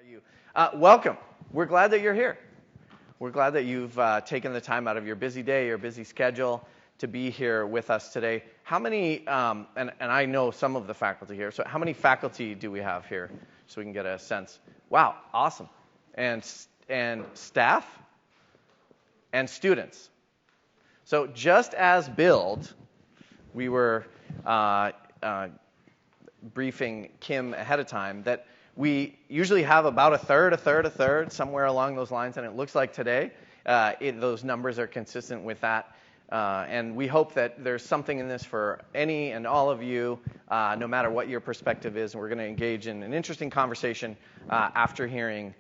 You. Welcome. We're glad that you're here. We're glad that you've taken the time out of your busy day, your busy schedule, to be here with us today. How many, and I know some of the faculty here, so how many faculty do we have here so we can get a sense? Wow, awesome. And staff and students. So just as billed, we were briefing Kim ahead of time that we usually have about a third, somewhere along those lines, and it looks like today those numbers are consistent with that. And we hope that there's something in this for any and all of you, no matter what your perspective is. And we're going to engage in an interesting conversation after hearing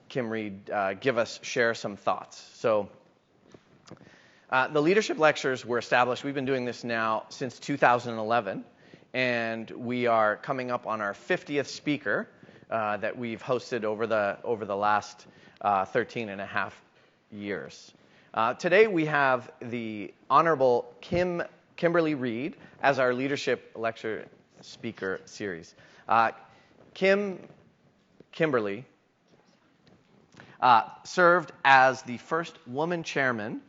Kim Reed share some thoughts. So the leadership lectures were established. We've been doing this now since 2011. And we are coming up on our 50th speaker that we've hosted over the last 13 and a half years. Today we have the Honorable Kimberly Reed as our leadership lecture speaker series. Kimberly served as the first woman chairman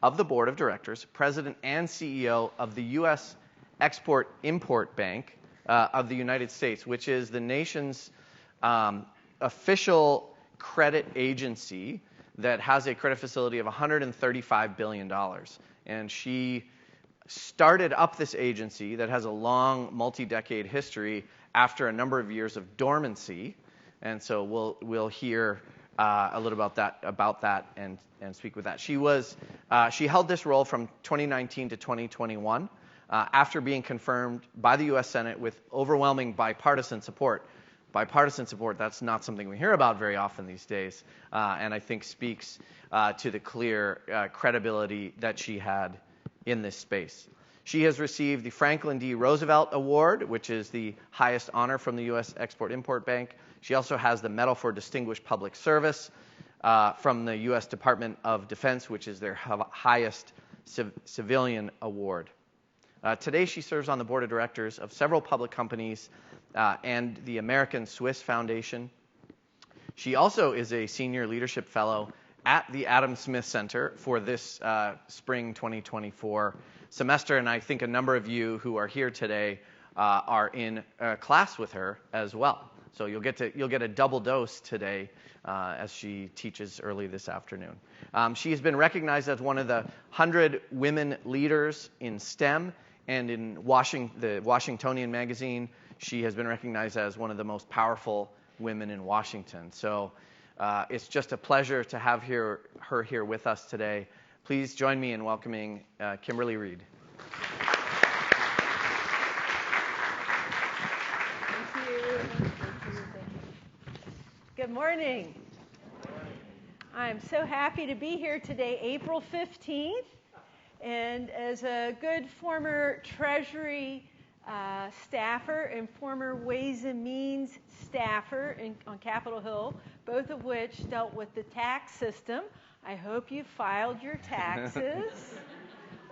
of the board of directors, president and CEO of the U.S. Export-Import Bank of the United States, which is the nation's official credit agency that has a credit facility of $135 billion. And she started up this agency that has a long, multi-decade history after a number of years of dormancy. And so we'll hear a little about that and speak with that. She held this role from 2019 to 2021. After being confirmed by the U.S. Senate with overwhelming bipartisan support. Bipartisan support, that's not something we hear about very often these days, and I think speaks to the clear credibility that she had in this space. She has received the Franklin D. Roosevelt Award, which is the highest honor from the U.S. Export-Import Bank. She also has the Medal for Distinguished Public Service from the U.S. Department of Defense, which is their highest civilian award. Today, she serves on the board of directors of several public companies and the American Swiss Foundation. She also is a senior leadership fellow at the Adam Smith Center for this spring 2024 semester, and I think a number of you who are here today are in class with her as well. So you'll get a double dose today as she teaches early this afternoon. She has been recognized as one of the 100 women leaders in STEM. And in the Washingtonian magazine, she has been recognized as one of the most powerful women in Washington. So it's just a pleasure to have her here with us today. Please join me in welcoming Kimberly Reed. Thank you. Good morning. I'm so happy to be here today, April 15th. And as a good former Treasury staffer and former Ways and Means staffer on Capitol Hill, both of which dealt with the tax system, I hope you filed your taxes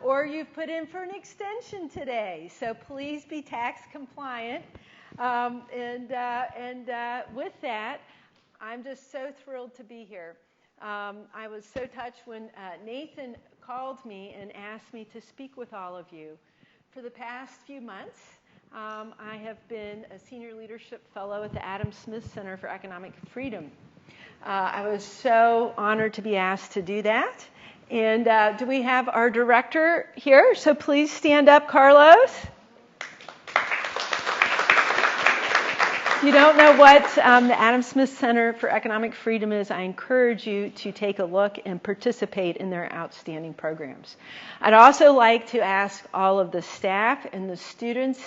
or you've put in for an extension today. So please be tax compliant. And with that, I'm just so thrilled to be here. I was so touched when Nathan called me and asked me to speak with all of you. For the past few months, I have been a senior leadership fellow at the Adam Smith Center for Economic Freedom. I was so honored to be asked to do that. And do we have our director here? So please stand up, Carlos. If you don't know what the Adam Smith Center for Economic Freedom is, I encourage you to take a look and participate in their outstanding programs. I'd also like to ask all of the staff and the students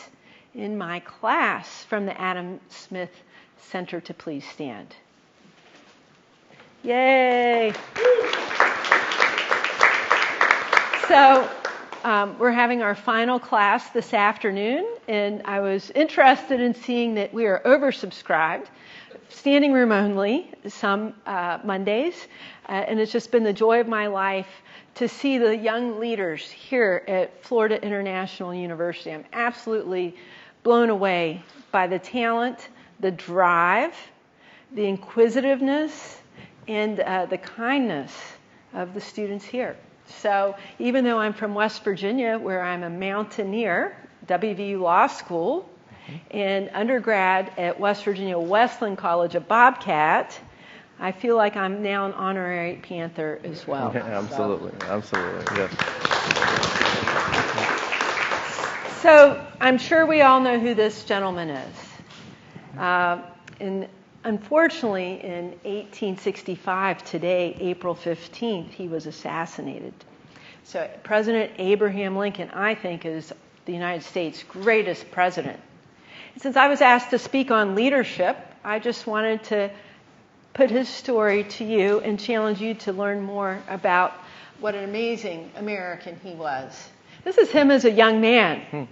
in my class from the Adam Smith Center to please stand. Yay! So we're having our final class this afternoon, and I was interested in seeing that we are oversubscribed, standing room only, some Mondays, and it's just been the joy of my life to see the young leaders here at Florida International University. I'm absolutely blown away by the talent, the drive, the inquisitiveness, and the kindness of the students here. So even though I'm from West Virginia, where I'm a mountaineer, WVU Law School, and undergrad at West Virginia Wesleyan College, a Bobcat, I feel like I'm now an honorary Panther as well. Yeah, absolutely, yes. So I'm sure we all know who this gentleman is. And unfortunately, in 1865, today, April 15th, he was assassinated. So President Abraham Lincoln, I think, is the United States' greatest president. Since I was asked to speak on leadership, I just wanted to put his story to you and challenge you to learn more about what an amazing American he was. This is him as a young man.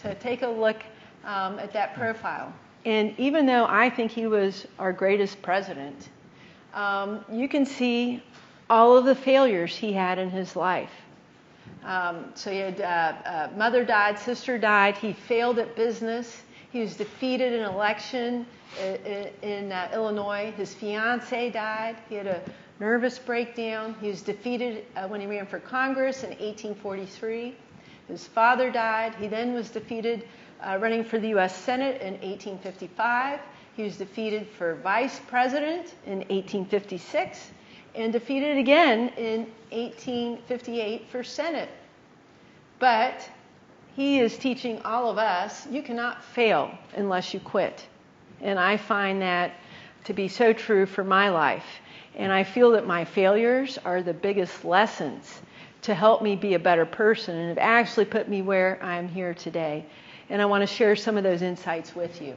So take a look at that profile. And even though I think he was our greatest president, you can see all of the failures he had in his life. So he had mother died, sister died. He failed at business. He was defeated in an election in Illinois. His fiancée died. He had a nervous breakdown. He was defeated when he ran for Congress in 1843. His father died. He then was defeated running for the U.S. Senate in 1855. He was defeated for vice president in 1856 and defeated again in 1858 for Senate. But he is teaching all of us, you cannot fail unless you quit. And I find that to be so true for my life. And I feel that my failures are the biggest lessons to help me be a better person and have actually put me where I'm here today. And I want to share some of those insights with you.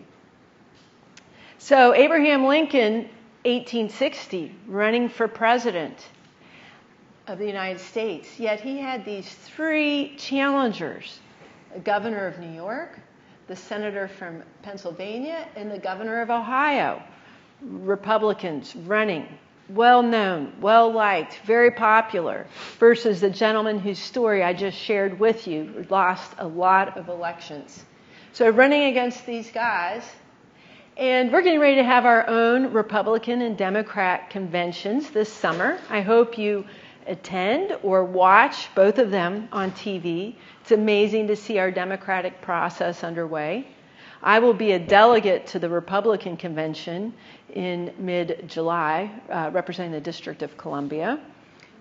So Abraham Lincoln, 1860, running for president of the United States. Yet he had these three challengers: the governor of New York, the senator from Pennsylvania, and the governor of Ohio. Republicans running, well-known, well-liked, very popular, versus the gentleman whose story I just shared with you lost a lot of elections. So running against these guys, and we're getting ready to have our own Republican and Democrat conventions this summer. I hope you attend or watch both of them on TV. It's amazing to see our democratic process underway. I will be a delegate to the Republican convention in mid-July, representing the District of Columbia.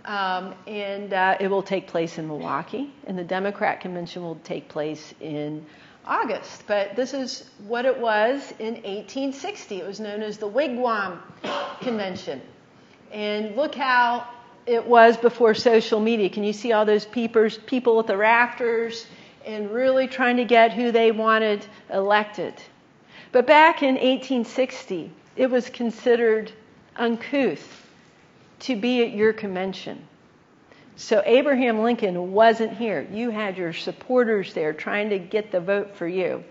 And it will take place in Milwaukee. And the Democrat convention will take place in August. But this is what it was in 1860. It was known as the Wigwam Convention. And look how it was before social media. Can you see all those people at the rafters and really trying to get who they wanted elected? But back in 1860, it was considered uncouth to be at your convention. So Abraham Lincoln wasn't here. You had your supporters there trying to get the vote for you.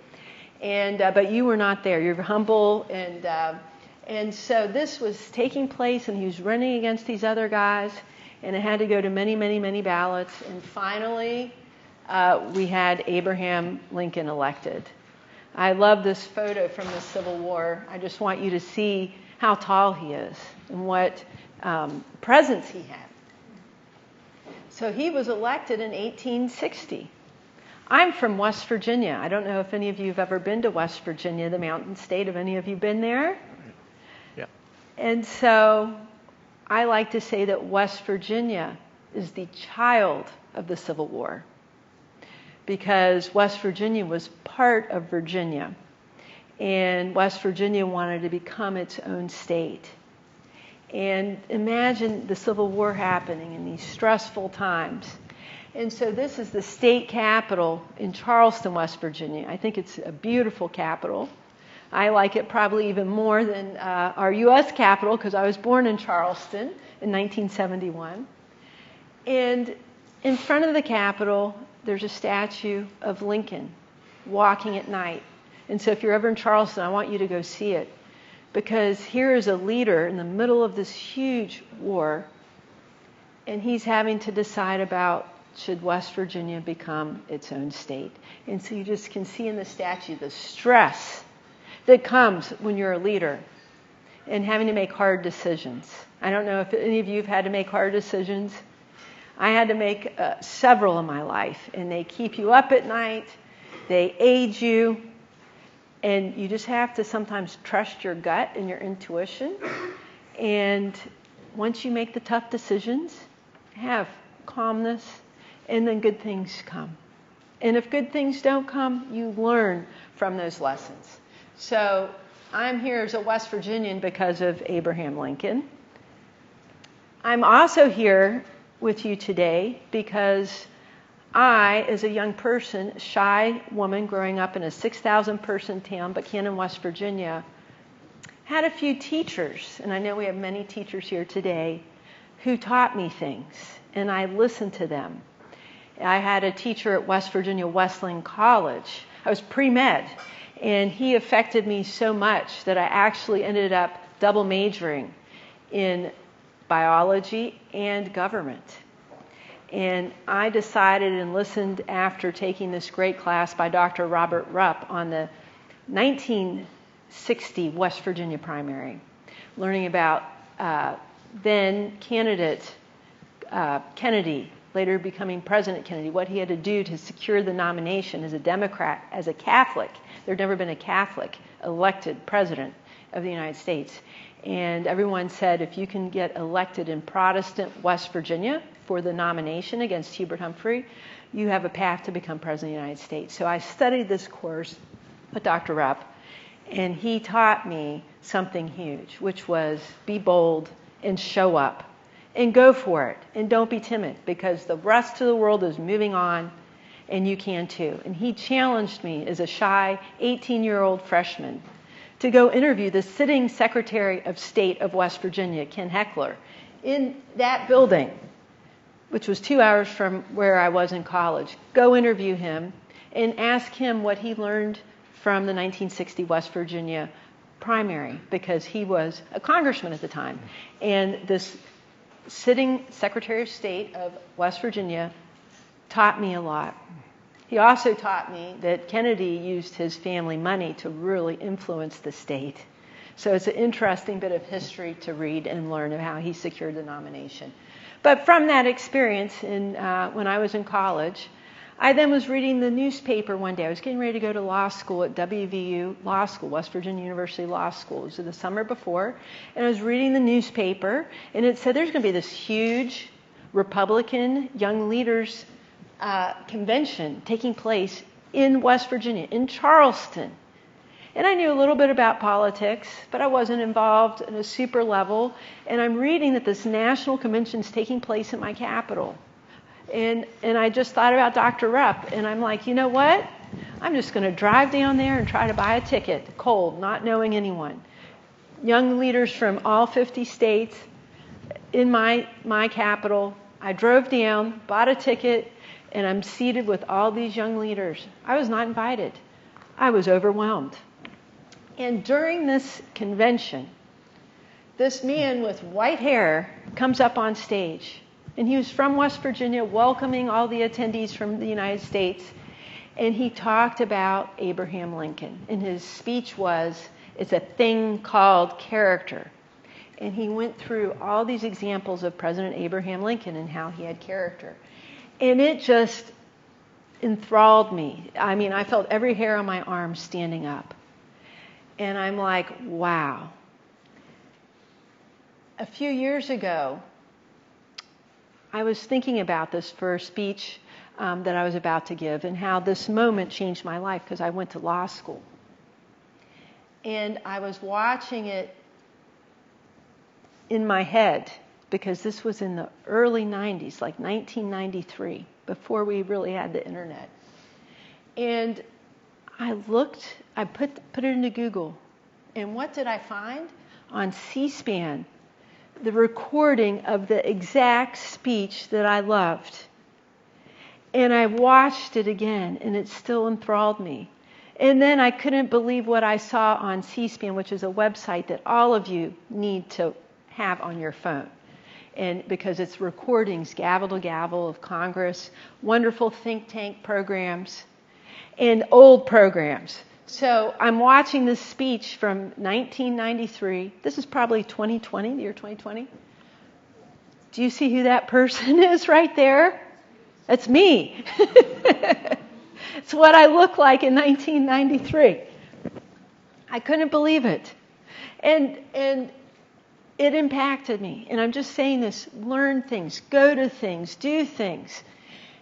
But you were not there. You're humble, and so this was taking place, and he was running against these other guys, and it had to go to many, many, many ballots. And finally, we had Abraham Lincoln elected. I love this photo from the Civil War. I just want you to see how tall he is and what presence he had. So he was elected in 1860. I'm from West Virginia. I don't know if any of you have ever been to West Virginia, the mountain state. Have any of you been there? Yeah. And so I like to say that West Virginia is the child of the Civil War, because West Virginia was part of Virginia, and West Virginia wanted to become its own state. And imagine the Civil War happening in these stressful times. And so this is the state capitol in Charleston, West Virginia. I think it's a beautiful capital. I like it probably even more than our U.S. Capitol, because I was born in Charleston in 1971. And in front of the Capitol, there's a statue of Lincoln walking at night. And so if you're ever in Charleston, I want you to go see it, because here is a leader in the middle of this huge war, and he's having to decide about, should West Virginia become its own state? And so you just can see in the statue the stress that comes when you're a leader. and having to make hard decisions. I don't know if any of you have had to make hard decisions. I had to make several in my life, and they keep you up at night, they age you, and you just have to sometimes trust your gut and your intuition. And once you make the tough decisions, have calmness, and then good things come. And if good things don't come, you learn from those lessons. So I'm here as a West Virginian because of Abraham Lincoln. I'm also here with you today because I, as a young person, shy woman growing up in a 6,000-person town, Buchanan, West Virginia, had a few teachers, and I know we have many teachers here today, who taught me things, and I listened to them. I had a teacher at West Virginia Wesleyan College. I was pre-med, and he affected me so much that I actually ended up double majoring in biology and government. And I decided and listened after taking this great class by Dr. Robert Rupp on the 1960 West Virginia primary, learning about then candidate Kennedy, later becoming President Kennedy, what he had to do to secure the nomination as a Democrat, as a Catholic. There had never been a Catholic elected president of the United States. And everyone said, if you can get elected in Protestant West Virginia for the nomination against Hubert Humphrey, you have a path to become President of the United States. So I studied this course with Dr. Rupp, and he taught me something huge, which was be bold and show up and go for it. And don't be timid, because the rest of the world is moving on, and you can too. And he challenged me as a shy 18-year-old freshman to go interview the sitting Secretary of State of West Virginia, Ken Heckler, in that building, which was 2 hours from where I was in college. Go interview him and ask him what he learned from the 1960 West Virginia primary, because he was a congressman at the time. And this sitting Secretary of State of West Virginia taught me a lot. He also taught me that Kennedy used his family money to really influence the state. So it's an interesting bit of history to read and learn of how he secured the nomination. But from that experience when I was in college, I then was reading the newspaper one day. I was getting ready to go to law school at WVU Law School, West Virginia University Law School. It was the summer before. And I was reading the newspaper, and it said there's going to be this huge Republican Young Leaders convention taking place in West Virginia, in Charleston. And I knew a little bit about politics, but I wasn't involved at a super level. And I'm reading that this national convention is taking place in my capital. And I just thought about Dr. Rupp, and I'm like, you know what? I'm just going to drive down there and try to buy a ticket, cold, not knowing anyone. Young leaders from all 50 states in my capital. I drove down, bought a ticket, and I'm seated with all these young leaders. I was not invited. I was overwhelmed. And during this convention, this man with white hair comes up on stage. And he was from West Virginia, welcoming all the attendees from the United States. And he talked about Abraham Lincoln. And his speech was, it's a thing called character. And he went through all these examples of President Abraham Lincoln and how he had character. And it just enthralled me. I mean, I felt every hair on my arm standing up. And I'm like, wow. A few years ago, I was thinking about this for a speech that I was about to give, and how this moment changed my life, because I went to law school. And I was watching it in my head, because this was in the early 90s, like 1993, before we really had the internet. And I looked, I put it into Google, and what did I find? On C-SPAN, the recording of the exact speech that I loved. And I watched it again, and it still enthralled me. And then I couldn't believe what I saw on C-SPAN, which is a website that all of you need to have on your phone. And because it's recordings, gavel to gavel, of Congress, wonderful think tank programs, and old programs. So I'm watching this speech from 1993. This is probably 2020, the year 2020. Do you see who that person is right there? That's me. It's what I look like in 1993. I couldn't believe it. And it impacted me. And I'm just saying this, learn things, go to things, do things.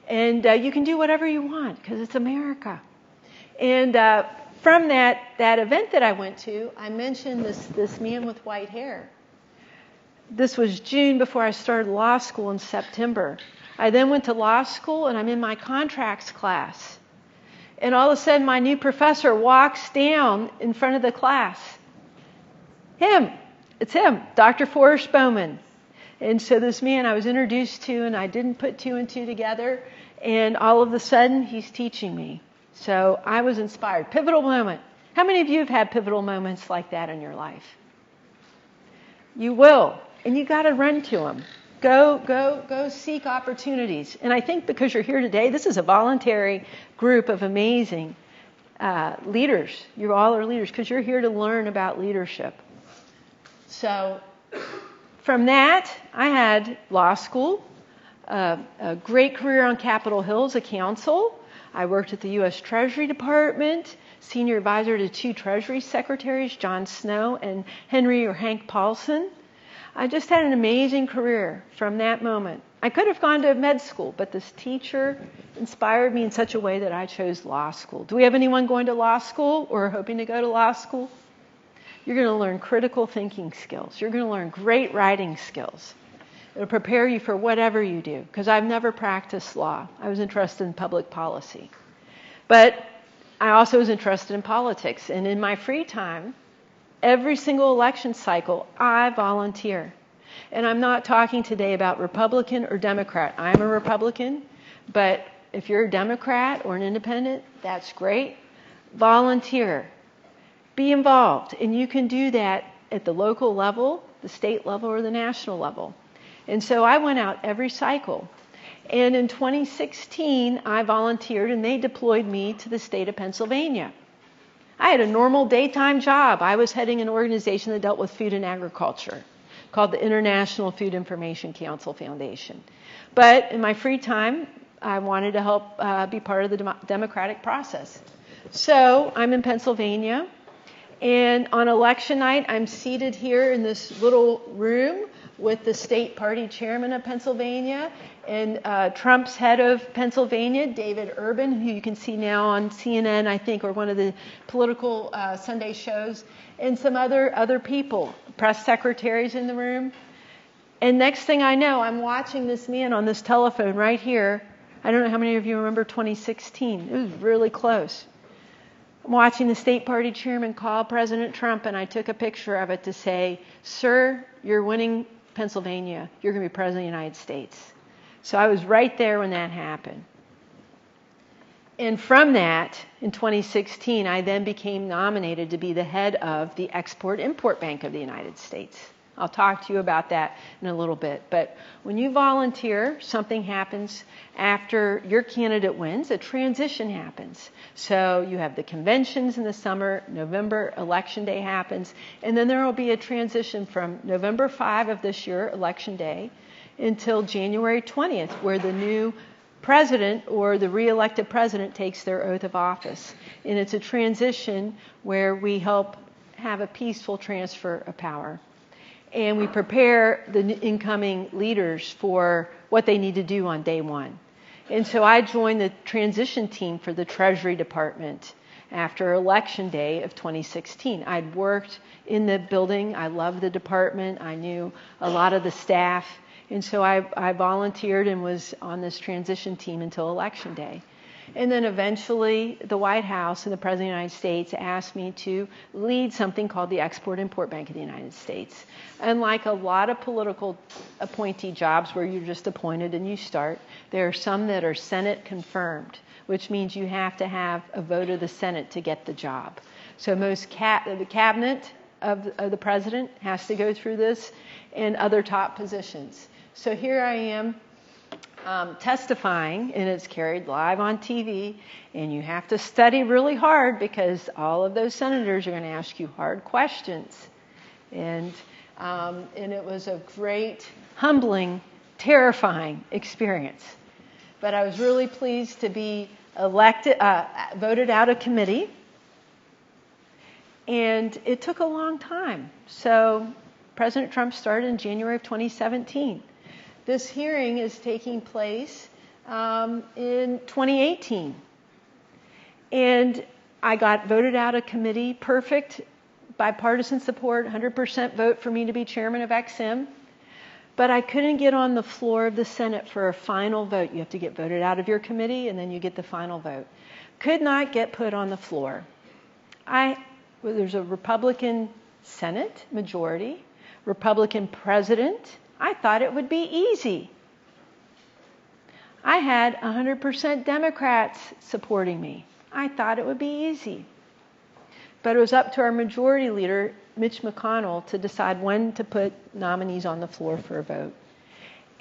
And you can do whatever you want because it's America. And from that event that I went to, I mentioned this man with white hair. This was June before I started law school in September. I then went to law school, and I'm in my contracts class. And all of a sudden, my new professor walks down in front of the class. It's him, Dr. Forrest Bowman. And so this man I was introduced to, and I didn't put two and two together, and all of a sudden, he's teaching me. So I was inspired. Pivotal moment. How many of you have had pivotal moments like that in your life? You will. And you got to run to them. Go seek opportunities. And I think because you're here today, this is a voluntary group of amazing leaders. You all are leaders because you're here to learn about leadership. So from that, I had law school, a great career on Capitol Hill as a counsel. I worked at the U.S. Treasury Department, senior advisor to two Treasury secretaries, John Snow and Hank Paulson. I just had an amazing career from that moment. I could have gone to med school, but this teacher inspired me in such a way that I chose law school. Do we have anyone going to law school or hoping to go to law school? You're going to learn critical thinking skills. You're going to learn great writing skills. It'll prepare you for whatever you do, because I've never practiced law. I was interested in public policy. But I also was interested in politics, and in my free time, every single election cycle, I volunteer. And I'm not talking today about Republican or Democrat. I'm a Republican, but if you're a Democrat or an independent, that's great. Volunteer. Be involved. And you can do that at the local level, the state level, or the national level. And so I went out every cycle. And in 2016, I volunteered, and they deployed me to the state of Pennsylvania. I had a normal daytime job. I was heading an organization that dealt with food and agriculture called the International Food Information Council Foundation. But in my free time, I wanted to help be part of the democratic process. So I'm in Pennsylvania, and on election night, I'm seated here in this little room with the state party chairman of Pennsylvania and Trump's head of Pennsylvania, David Urban, who you can see now on CNN, I think, or one of the political Sunday shows, and some other people, press secretaries in the room. And next thing I know, I'm watching this man on this telephone right here. I don't know how many of you remember 2016. It was really close. I'm watching the state party chairman call President Trump, and I took a picture of it to say, "Sir, you're winning Pennsylvania. You're going to be president of the United States." So I was right there when that happened. And from that, in 2016, I then became nominated to be the head of the Export-Import Bank of the United States. I'll talk to you about that in a little bit. But when you volunteer, something happens after your candidate wins. A transition happens. So you have the conventions in the summer, November, Election Day happens, and then there will be a transition from November 5 of this year, Election Day, until January 20th, where the new president or the re-elected president takes their oath of office. And it's a transition where we help have a peaceful transfer of power. And we prepare the incoming leaders for what they need to do on day one. And so I joined the transition team for the Treasury Department after Election Day of 2016. I'd worked in the building. I loved the department. I knew a lot of the staff. And so I volunteered and was on this transition team until Election Day. And then eventually the White House and the President of the United States asked me to lead something called the Export-Import Bank of the United States. Unlike a lot of political appointee jobs where you're just appointed and you start, there are some that are Senate confirmed, which means you have to have a vote of the Senate to get the job. So most the cabinet of the president has to go through this and other top positions. So here I am testifying, and it's carried live on TV, and you have to study really hard because all of those senators are going to ask you hard questions. And it was a great, humbling, terrifying experience. But I was really pleased to be voted out of committee. And it took a long time. So President Trump started in January of 2017. This hearing is taking place in 2018. And I got voted out of committee, perfect bipartisan support, 100% vote for me to be chairman of EXIM. But I couldn't get on the floor of the Senate for a final vote. You have to get voted out of your committee, and then you get the final vote. Could not get put on the floor. There's a Republican Senate majority, Republican president. I thought it would be easy. I had 100% Democrats supporting me. I thought it would be easy. But it was up to our majority leader, Mitch McConnell, to decide when to put nominees on the floor for a vote.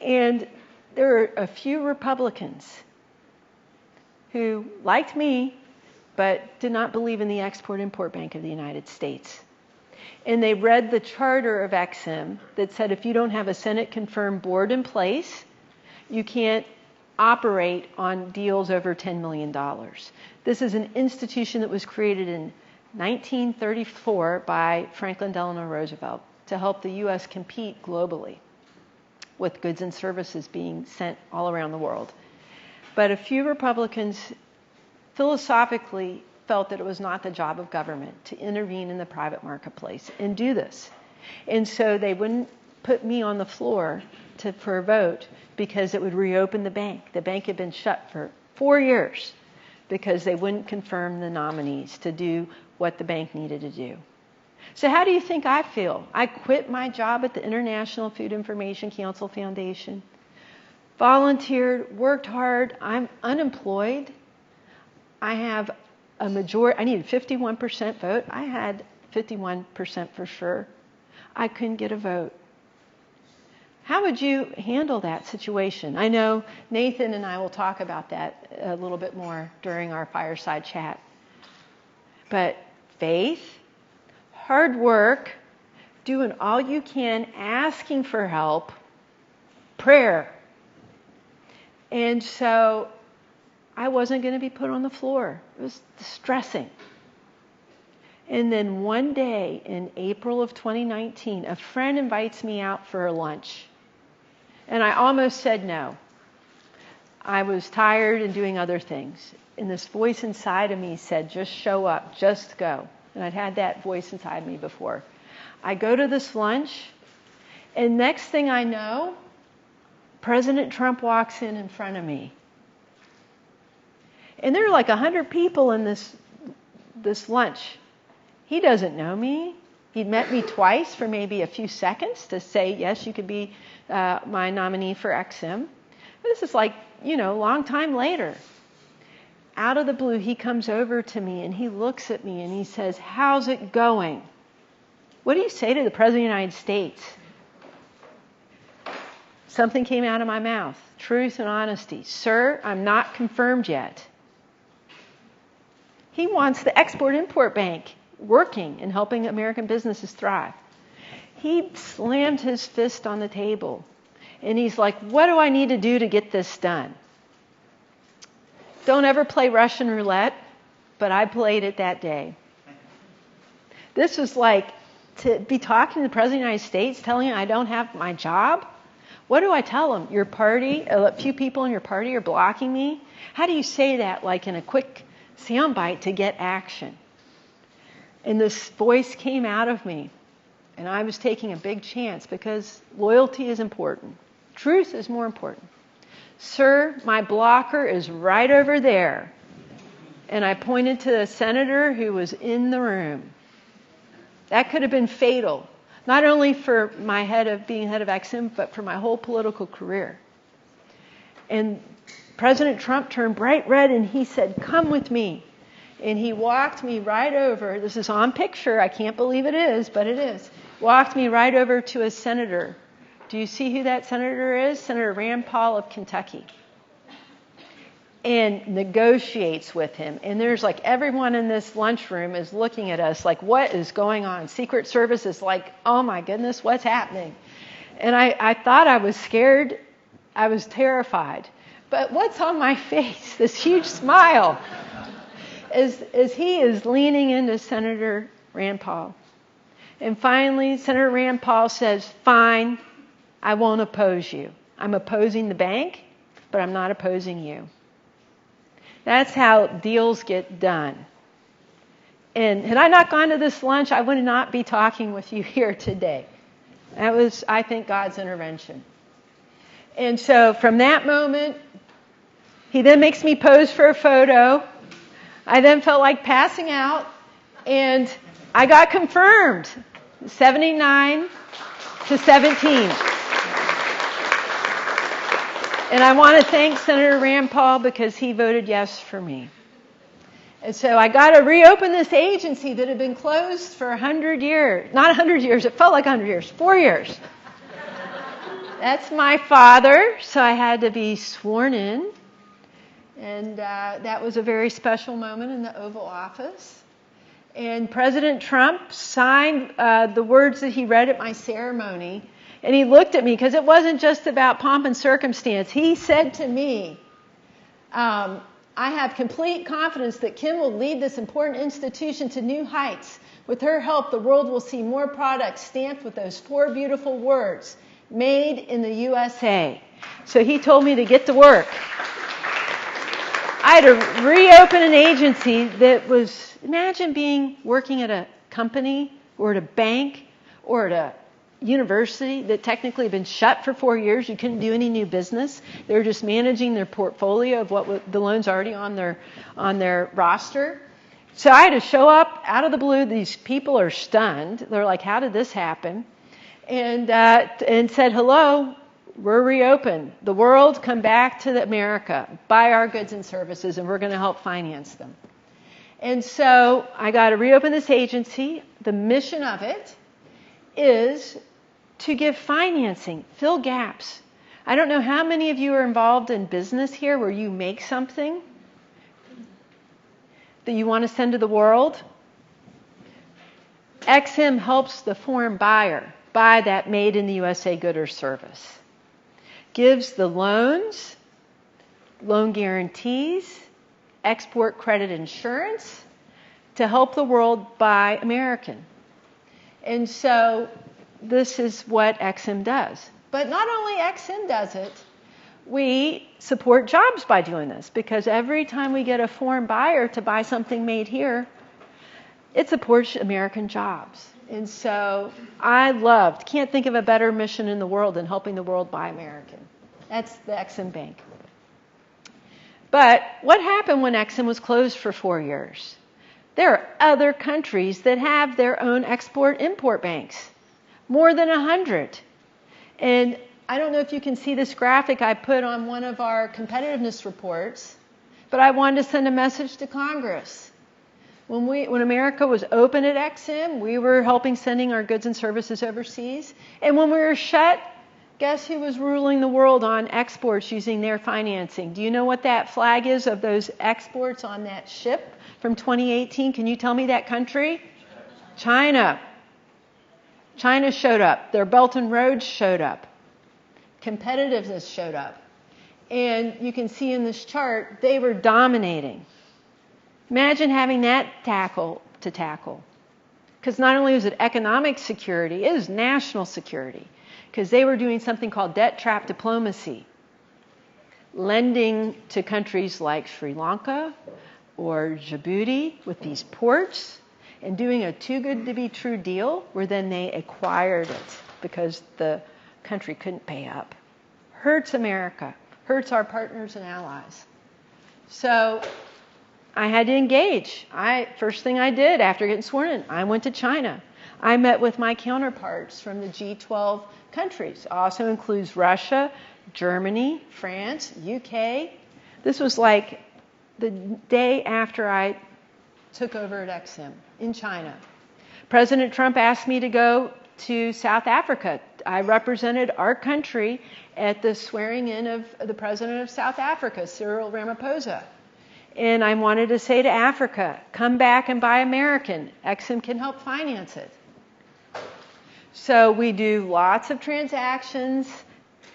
And there were a few Republicans who liked me, but did not believe in the Export-Import Bank of the United States. And they read the charter of EXIM that said if you don't have a Senate-confirmed board in place, you can't operate on deals over $10 million. This is an institution that was created in 1934 by Franklin Delano Roosevelt to help the U.S. compete globally with goods and services being sent all around the world. But a few Republicans philosophically felt that it was not the job of government to intervene in the private marketplace and do this. And so they wouldn't put me on the floor for a vote because it would reopen the bank. The bank had been shut for 4 years because they wouldn't confirm the nominees to do what the bank needed to do. So how do you think I feel? I quit my job at the International Food Information Council Foundation, volunteered, worked hard. I'm unemployed. I have a majority. I needed 51% vote. I had 51% for sure. I couldn't get a vote. How would you handle that situation? I know Nathan and I will talk about that a little bit more during our fireside chat. But faith, hard work, doing all you can, asking for help, prayer. And so I wasn't going to be put on the floor. It was distressing. And then one day in April of 2019, a friend invites me out for a lunch. And I almost said no. I was tired and doing other things. And this voice inside of me said, just show up, just go. And I'd had that voice inside me before. I go to this lunch, and next thing I know, President Trump walks in front of me. And there are like 100 people in this lunch. He doesn't know me. He'd met me twice for maybe a few seconds to say, yes, you could be my nominee for EXIM. But this is like, a long time later. Out of the blue, he comes over to me and he looks at me and he says, how's it going? What do you say to the President of the United States? Something came out of my mouth. Truth and honesty. Sir, I'm not confirmed yet. He wants the Export-Import Bank working and helping American businesses thrive. He slammed his fist on the table and he's like, what do I need to do to get this done? Don't ever play Russian roulette, but I played it that day. This was like to be talking to the President of the United States, telling him I don't have my job. What do I tell him? Your party, a few people in your party are blocking me? How do you say that like in a quick soundbite to get action? And this voice came out of me, and I was taking a big chance because loyalty is important. Truth is more important. Sir, my blocker is right over there. And I pointed to a senator who was in the room. That could have been fatal, not only for my being head of EXIM, but for my whole political career. And President Trump turned bright red and he said, come with me. And he walked me right over. This is on picture. I can't believe it is, but it is. Walked me right over to a senator Do you see who that senator is? Senator Rand Paul of Kentucky. And negotiates with him. And there's like everyone in this lunchroom is looking at us like, what is going on? Secret Service is like, oh my goodness, what's happening? And I thought I was scared. I was terrified. But what's on my face? This huge smile as he is leaning into Senator Rand Paul. And finally, Senator Rand Paul says, fine, I won't oppose you. I'm opposing the bank, but I'm not opposing you. That's how deals get done. And had I not gone to this lunch, I would not be talking with you here today. That was, I think, God's intervention. And so from that moment, he then makes me pose for a photo. I then felt like passing out, and I got confirmed, 79 to 17. And I want to thank Senator Rand Paul because he voted yes for me. And so I got to reopen this agency that had been closed for 100 years. Not 100 years, it felt like 100 years, 4 years. That's my father, so I had to be sworn in. And that was a very special moment in the Oval Office. And President Trump signed the words that he read at my ceremony. And he looked at me because it wasn't just about pomp and circumstance. He said to me, I have complete confidence that Kim will lead this important institution to new heights. With her help, the world will see more products stamped with those 4 beautiful words, made in the USA. So he told me to get to work. I had to reopen an agency that was, imagine working at a company or at a bank or at a university that technically had been shut for 4 years. You couldn't do any new business. They were just managing their portfolio of what the loans already on their roster. So I had to show up out of the blue. These people are stunned. They're like, how did this happen? And said, hello, we're reopened. The world, come back to America, buy our goods and services, and we're going to help finance them. And so I got to reopen this agency. The mission of it is to give financing, fill gaps. I don't know how many of you are involved in business here where you make something that you want to send to the world. EXIM helps the foreign buyer buy that made in the USA good or service. Gives the loans, loan guarantees, export credit insurance to help the world buy American. And so this is what EXIM does. But not only EXIM does it, we support jobs by doing this, because every time we get a foreign buyer to buy something made here, it supports American jobs. And so can't think of a better mission in the world than helping the world buy American. That's the EXIM Bank. But what happened when EXIM was closed for 4 years? There are other countries that have their own export-import banks, more than 100. And I don't know if you can see this graphic I put on one of our competitiveness reports, but I wanted to send a message to Congress. When America was open at EXIM, we were helping sending our goods and services overseas. And when we were shut, guess who was ruling the world on exports using their financing? Do you know what that flag is of those exports on that ship from 2018? Can you tell me that country? China. China showed up. Their Belt and Roads showed up. Competitiveness showed up. And you can see in this chart, they were dominating. Imagine having that tackle. Because not only was it economic security, it was national security. Because they were doing something called debt trap diplomacy. Lending to countries like Sri Lanka or Djibouti with these ports, and doing a too good to be true deal where then they acquired it because the country couldn't pay up. Hurts America, hurts our partners and allies. So I had to engage. First thing I did after getting sworn in, I went to China. I met with my counterparts from the G12 countries. Also includes Russia, Germany, France, UK. This was like the day after I took over at EXIM in China. President Trump asked me to go to South Africa. I represented our country at the swearing in of the president of South Africa, Cyril Ramaphosa. And I wanted to say to Africa, come back and buy American. EXIM can help finance it. So we do lots of transactions,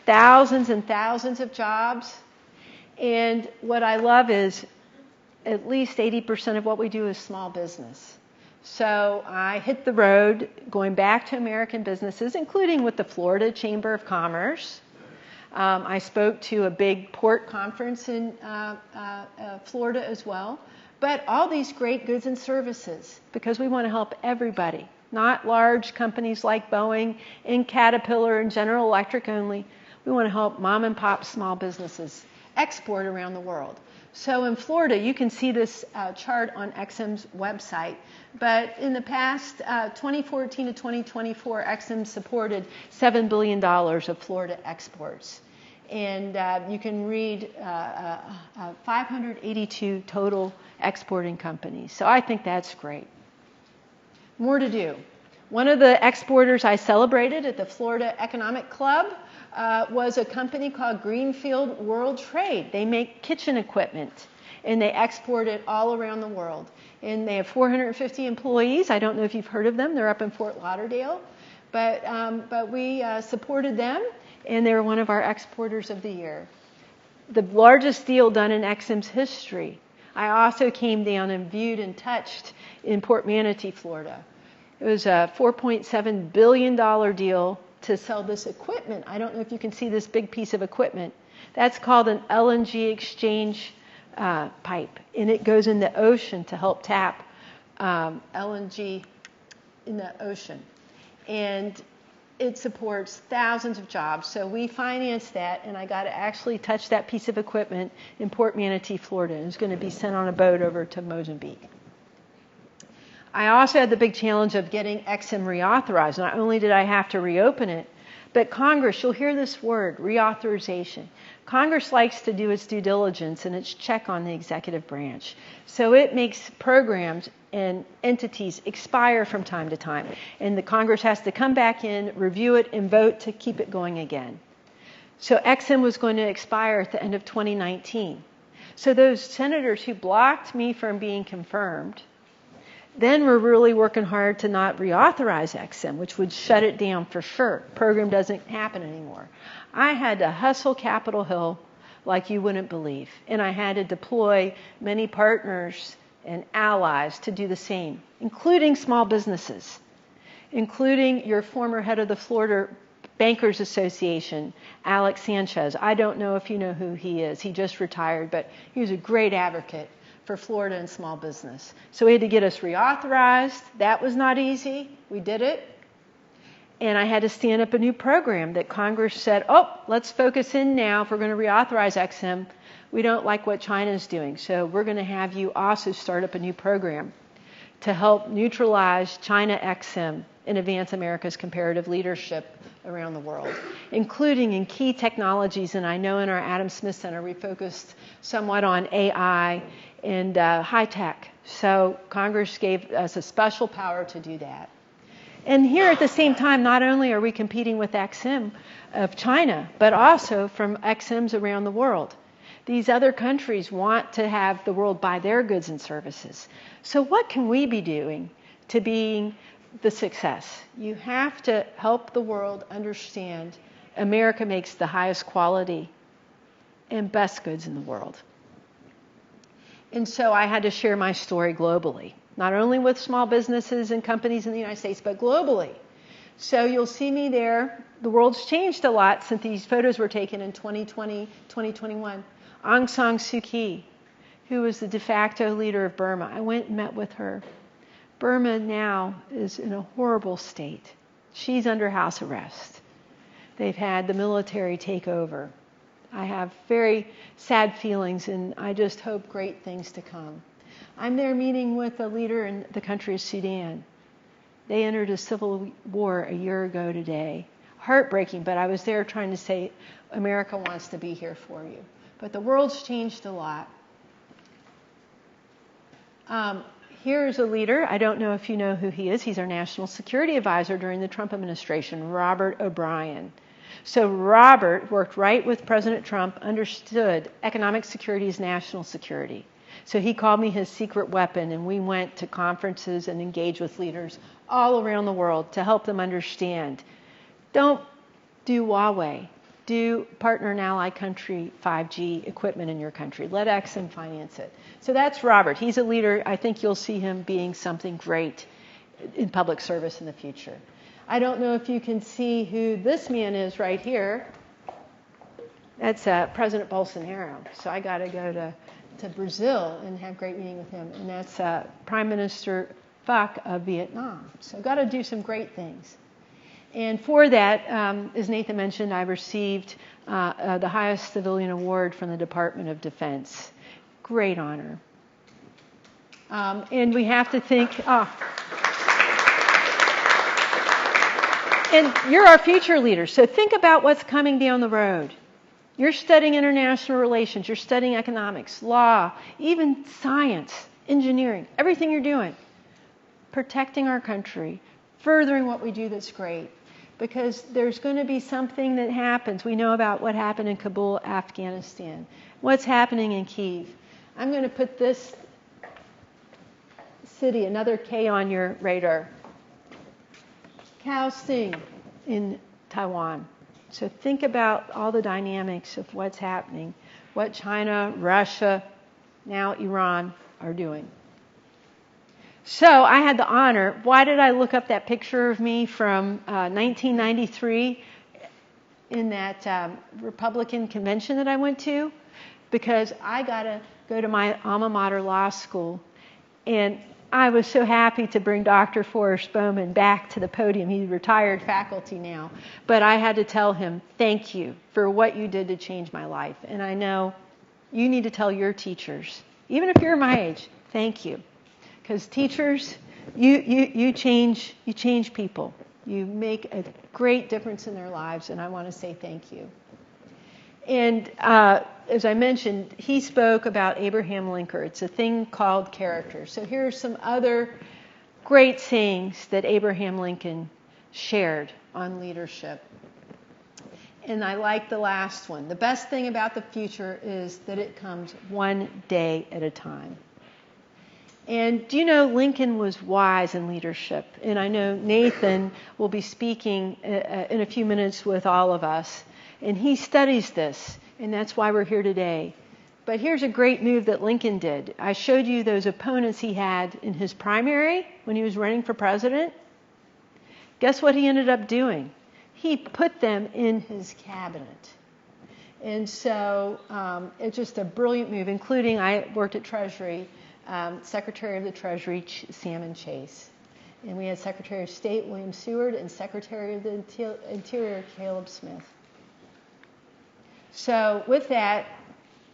thousands and thousands of jobs. And what I love is at least 80% of what we do is small business. So I hit the road going back to American businesses, including with the Florida Chamber of Commerce. I spoke to a big port conference in Florida as well. But all these great goods and services, because we want to help everybody, not large companies like Boeing and Caterpillar and General Electric only. We want to help mom and pop small businesses export around the world. So in Florida, you can see this chart on EXIM's website. But in the past, 2014 to 2024, EXIM supported $7 billion of Florida exports. And you can read 582 total exporting companies. So I think that's great. More to do. One of the exporters I celebrated at the Florida Economic Club was a company called Greenfield World Trade. They make kitchen equipment, and they export it all around the world. And they have 450 employees. I don't know if you've heard of them. They're up in Fort Lauderdale. But we supported them, and they were one of our exporters of the year. The largest deal done in EXIM's history. I also came down and viewed and touched in Port Manatee, Florida. It was a $4.7 billion deal to sell this equipment. I don't know if you can see this big piece of equipment. That's called an LNG exchange pipe, and it goes in the ocean to help tap LNG in the ocean. And it supports thousands of jobs. So we financed that, and I got to actually touch that piece of equipment in Port Manatee, Florida. It was going to be sent on a boat over to Mozambique. I also had the big challenge of getting EXIM reauthorized. Not only did I have to reopen it, but Congress, you'll hear this word, reauthorization. Congress likes to do its due diligence and its check on the executive branch. So it makes programs and entities expire from time to time. And the Congress has to come back in, review it, and vote to keep it going again. So EXIM was going to expire at the end of 2019. So those senators who blocked me from being confirmed then we're really working hard to not reauthorize EXIM, which would shut it down for sure. Program doesn't happen anymore. I had to hustle Capitol Hill like you wouldn't believe. And I had to deploy many partners and allies to do the same, including small businesses, including your former head of the Florida Bankers Association, Alex Sanchez. I don't know if you know who he is. He just retired, but he was a great advocate for Florida and small business. So we had to get us reauthorized. That was not easy. We did it. And I had to stand up a new program that Congress said, let's focus in now. If we're going to reauthorize EXIM, we don't like what China's doing. So we're going to have you also start up a new program to help neutralize China EXIM and advance America's comparative leadership around the world, including in key technologies. And I know in our Adam Smith Center, we focused somewhat on AI and high tech. So Congress gave us a special power to do that. And here at the same time, not only are we competing with EXIM of China, but also from EXIMs around the world. These other countries want to have the world buy their goods and services. So what can we be doing to being the success? You have to help the world understand America makes the highest quality and best goods in the world. And so I had to share my story globally, not only with small businesses and companies in the United States, but globally. So you'll see me there. The world's changed a lot since these photos were taken in 2020, 2021. Aung San Suu Kyi, who was the de facto leader of Burma. I went and met with her. Burma now is in a horrible state. She's under house arrest. They've had the military take over. I have very sad feelings, and I just hope great things to come. I'm there meeting with a leader in the country of Sudan. They entered a civil war a year ago today. Heartbreaking, but I was there trying to say, America wants to be here for you. But the world's changed a lot. Here's a leader. I don't know if you know who he is. He's our national security advisor during the Trump administration, Robert O'Brien. So Robert worked right with President Trump, understood economic security is national security. So he called me his secret weapon, and we went to conferences and engaged with leaders all around the world to help them understand. Don't do Huawei. Do partner and ally country 5G equipment in your country. Let EXIM finance it. So that's Robert. He's a leader. I think you'll see him being something great in public service in the future. I don't know if you can see who this man is right here. That's President Bolsonaro. So I got to go to Brazil and have a great meeting with him. And that's Prime Minister Phuc of Vietnam. So got to do some great things. And for that, as Nathan mentioned, I received the highest civilian award from the Department of Defense. Great honor. And we have to think, and you're our future leaders, so think about what's coming down the road. You're studying international relations, you're studying economics, law, even science, engineering, everything you're doing. Protecting our country, furthering what we do that's great. Because there's going to be something that happens. We know about what happened in Kabul, Afghanistan. What's happening in Kyiv. I'm going to put this city, another K on your radar. Kaohsiung in Taiwan. So think about all the dynamics of what's happening, what China, Russia, now Iran are doing. So I had the honor. Why did I look up that picture of me from 1993 in that Republican convention that I went to? Because I got to go to my alma mater law school. And I was so happy to bring Dr. Forrest Bowman back to the podium. He's retired faculty now. But I had to tell him, thank you for what you did to change my life. And I know you need to tell your teachers, even if you're my age, thank you. Because teachers, you change people. You make a great difference in their lives, and I want to say thank you. And as I mentioned, he spoke about Abraham Lincoln. It's a thing called character. So here are some other great sayings that Abraham Lincoln shared on leadership. And I like the last one. The best thing about the future is that it comes one day at a time. And do you know Lincoln was wise in leadership? And I know Nathan will be speaking in a few minutes with all of us. And he studies this, and that's why we're here today. But here's a great move that Lincoln did. I showed you those opponents he had in his primary when he was running for president. Guess what he ended up doing? He put them in his cabinet. And so it's just a brilliant move, including I worked at Treasury. Secretary of the Treasury, Salmon Chase. And we had Secretary of State, William Seward, and Secretary of the Interior, Caleb Smith. So with that,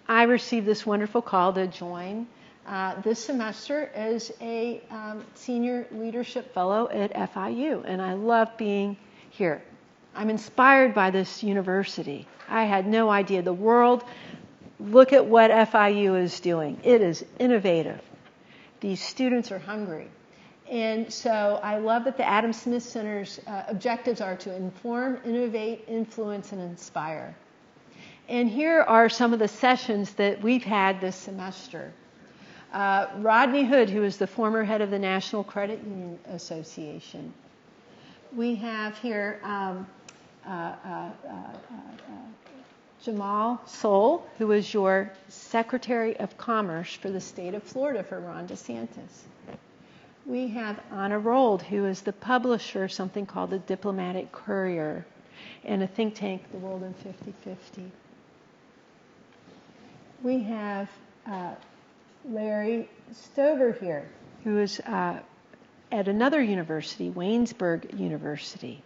I received this wonderful call to join this semester as a senior leadership fellow at FIU. And I love being here. I'm inspired by this university. I had no idea. The world, look at what FIU is doing. It is innovative. These students are hungry. And so I love that the Adam Smith Center's objectives are to inform, innovate, influence, and inspire. And here are some of the sessions that we've had this semester. Rodney Hood, who is the former head of the National Credit Union Association. We have here Jamal Soul, who was your Secretary of Commerce for the state of Florida for Ron DeSantis. We have Anna Rold, who is the publisher of something called the Diplomatic Courier and a think tank, The World in 50/50. We have Larry Stover here, who is at another university, Waynesburg University.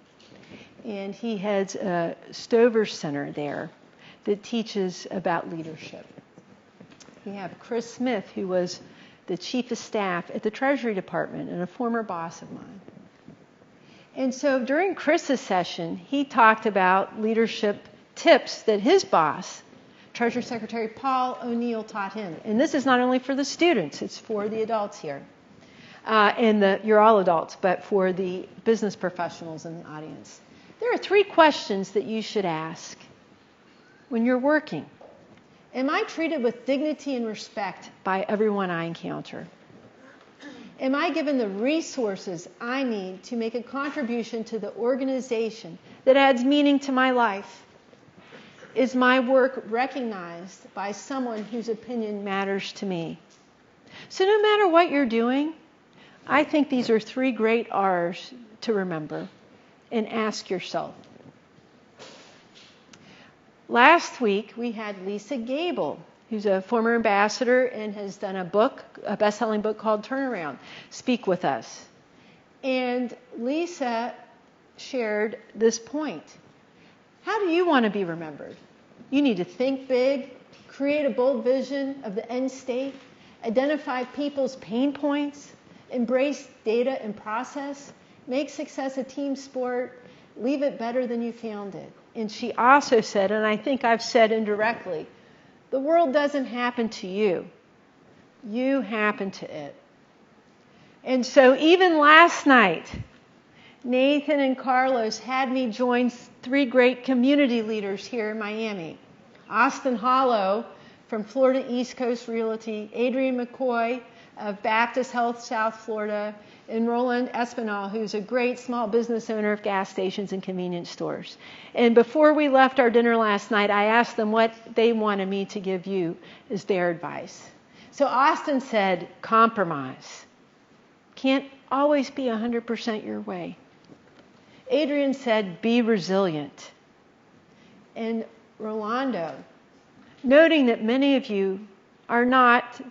And he heads a Stover Center there that teaches about leadership. We have Chris Smith, who was the chief of staff at the Treasury Department and a former boss of mine. And so during Chris's session, he talked about leadership tips that his boss, Treasury Secretary Paul O'Neill, taught him. And this is not only for the students, it's for the adults here. You're all adults, but for the business professionals in the audience. There are 3 questions that you should ask when you're working. Am I treated with dignity and respect by everyone I encounter? Am I given the resources I need to make a contribution to the organization that adds meaning to my life? Is my work recognized by someone whose opinion matters to me? So no matter what you're doing, I think these are 3 great R's to remember and ask yourself. Last week, we had Lisa Gable, who's a former ambassador and has done a best-selling book called Turnaround, speak with us. And Lisa shared this point. How do you want to be remembered? You need to think big, create a bold vision of the end state, identify people's pain points, embrace data and process, make success a team sport, leave it better than you found it. And she also said, and I think I've said indirectly, the world doesn't happen to you. You happen to it. And so even last night, Nathan and Carlos had me join 3 great community leaders here in Miami. Austin Hollow from Florida East Coast Realty, Adrian McCoy of Baptist Health South Florida, and Roland Espinal, who's a great small business owner of gas stations and convenience stores. And before we left our dinner last night, I asked them what they wanted me to give you as their advice. So Austin said, compromise. Can't always be 100% your way. Adrian said, be resilient. And Rolando, noting that many of you are not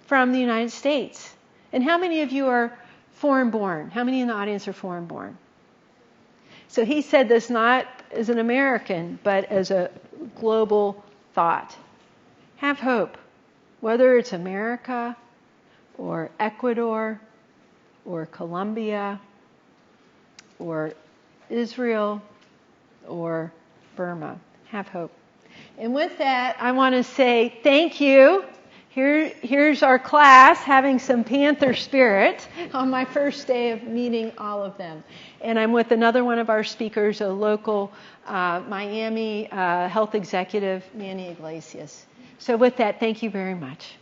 from the United States. And how many of you are foreign-born? How many in the audience are foreign-born? So he said this not as an American, but as a global thought. Have hope. Whether it's America or Ecuador or Colombia or Israel or Burma. Have hope. And with that, I want to say thank you. Here's our class having some Panther spirit on my first day of meeting all of them. And I'm with another one of our speakers, a local Miami health executive, Manny Iglesias. So with that, thank you very much.